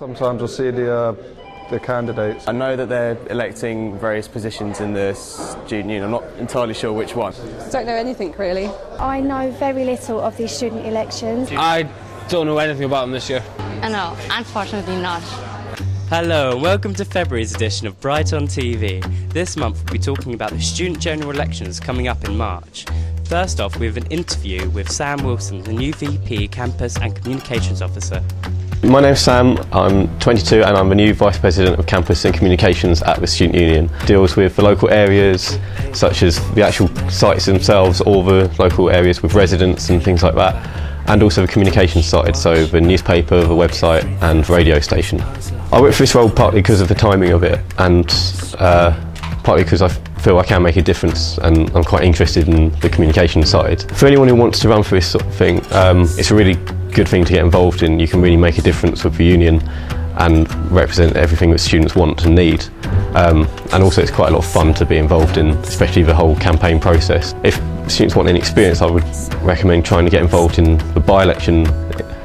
Sometimes I'll see the candidates. I know that they're electing various positions in the student union. I'm not entirely sure which one. Don't know anything really. I know very little of these student elections. I don't know anything about them this year. No, unfortunately not. Hello and welcome to February's edition of Bright on TV. This month we'll be talking about the student general elections coming up in March. First off, we have an interview with Sam Wilson, the new VP Campus and Communications Officer. My name's Sam, I'm 22 and I'm the new Vice President of Campus and Communications at the Student Union. Deals with the local areas, such as the actual sites themselves, or the local areas with residents and things like that, and also the communications side, so the newspaper, the website and the radio station. I work for this role partly because of the timing of it, and partly because I feel I can make a difference and I'm quite interested in the communication side. For anyone who wants to run for this sort of thing, it's a really good thing to get involved in. You can really make a difference with the union and represent everything that students want and need. And also it's quite a lot of fun to be involved in, especially the whole campaign process. If students want any experience, I would recommend trying to get involved in the by-election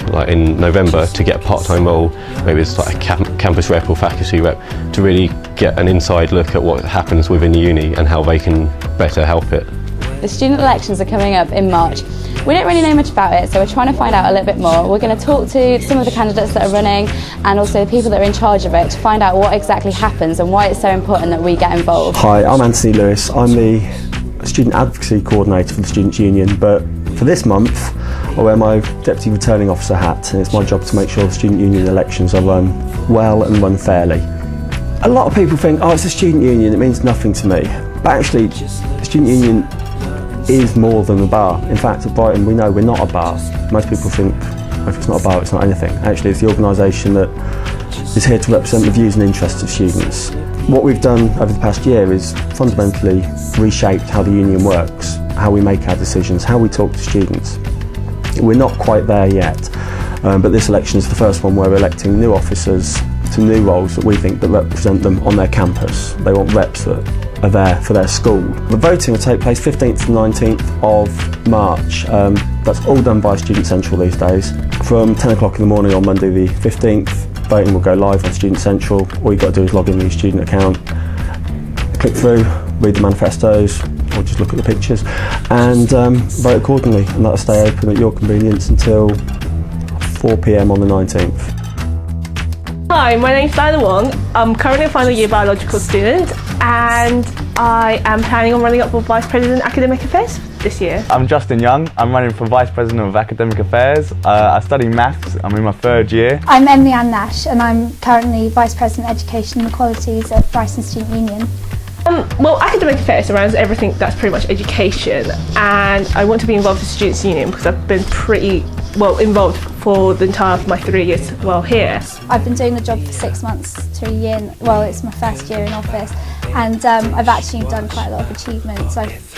like in November to get a part-time role, maybe it's like a campus rep or faculty rep, to really get an inside look at what happens within the uni and how they can better help it. The student elections are coming up in March. We don't really know much about it, so we're trying to find out a little bit more. We're going to talk to some of the candidates that are running and also the people that are in charge of it to find out what exactly happens and why it's so important that we get involved. Hi, I'm Anthony Lewis. I'm the Student Advocacy Coordinator for the Students' Union, but for this month I wear my Deputy Returning Officer hat, and it's my job to make sure the Student Union elections are run well and run fairly. A lot of people think, oh, it's a Student Union, it means nothing to me. But actually, the Student Union is more than a bar. In fact, at Brighton we know we're not a bar. Most people think if it's not a bar, it's not anything. Actually, it's the organisation that is here to represent the views and interests of students. What we've done over the past year is fundamentally reshaped how the union works, how we make our decisions, how we talk to students. We're not quite there yet, but this election is the first one where we're electing new officers to new roles that we think that represent them on their campus. They want reps that are there for their school. The voting will take place 15th to 19th of March. That's all done by Student Central these days. From 10 o'clock in the morning on Monday the 15th, voting will go live on Student Central. All you've got to do is log in with your student account, click through, read the manifestos, or just look at the pictures, and vote accordingly, and that'll stay open at your convenience until 4 p.m. on the 19th. Hi, my name's Dianna Wong. I'm currently a final year biological student and I am planning on running up for Vice President Academic Affairs this year. I'm Justin Young. I'm running for Vice President of Academic Affairs. I study maths. I'm in my third year. I'm Nash and I'm currently Vice President Education and Equalities at Brighton Student Union. Well, academic affairs surrounds everything that's pretty much education, and I want to be involved with the Students' Union because I've been pretty well involved for the entire of my 3 years while here. I've been doing the job for 6 months to a year, well it's my first year in office, and I've actually done quite a lot of achievements. I've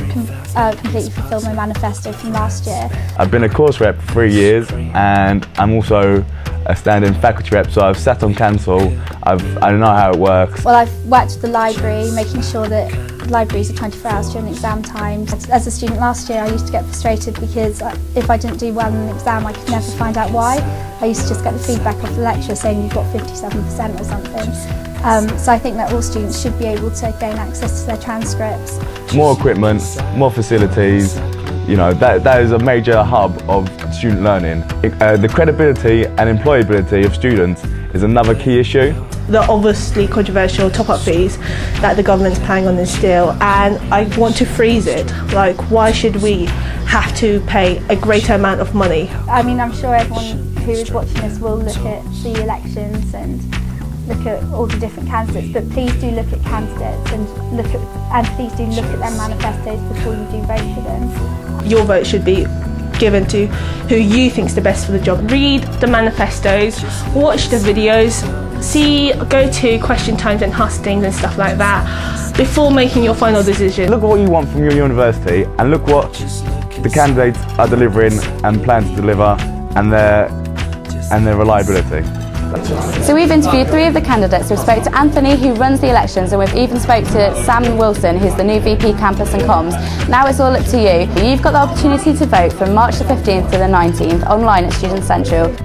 completely fulfilled my manifesto from last year. I've been a course rep for 3 years and I'm also a stand-in faculty rep, so I've sat on council, I know how it works. Well, I've worked with the library, making sure that libraries are 24 hours during exam times. As a student last year I used to get frustrated because if I didn't do well in an exam I could never find out why. I used to just get the feedback off the lecturer saying you've got 57% or something. So I think that all students should be able to gain access to their transcripts. More equipment, more facilities, you know, that is a major hub of student learning. The credibility and employability of students is another key issue. The obviously controversial top-up fees that the government's planning on instill, and I want to freeze it. Like, why should we have to pay a greater amount of money? I mean, I'm sure everyone who is watching this will look at the elections and look at all the different candidates, but please do look at candidates and please do look at their manifestos before you do vote for them. Your vote should be given to who you think is the best for the job. Read the manifestos, watch the videos, go to question times and hustings and stuff like that before making your final decision. Look at what you want from your university and look what the candidates are delivering and plan to deliver, and their reliability. So we've interviewed 3 of the candidates. We've spoke to Anthony, who runs the elections, and we've even spoke to Sam Wilson, who's the new VP Campus and Comms. Now it's all up to you. You've got the opportunity to vote from March the 15th to the 19th online at Student Central.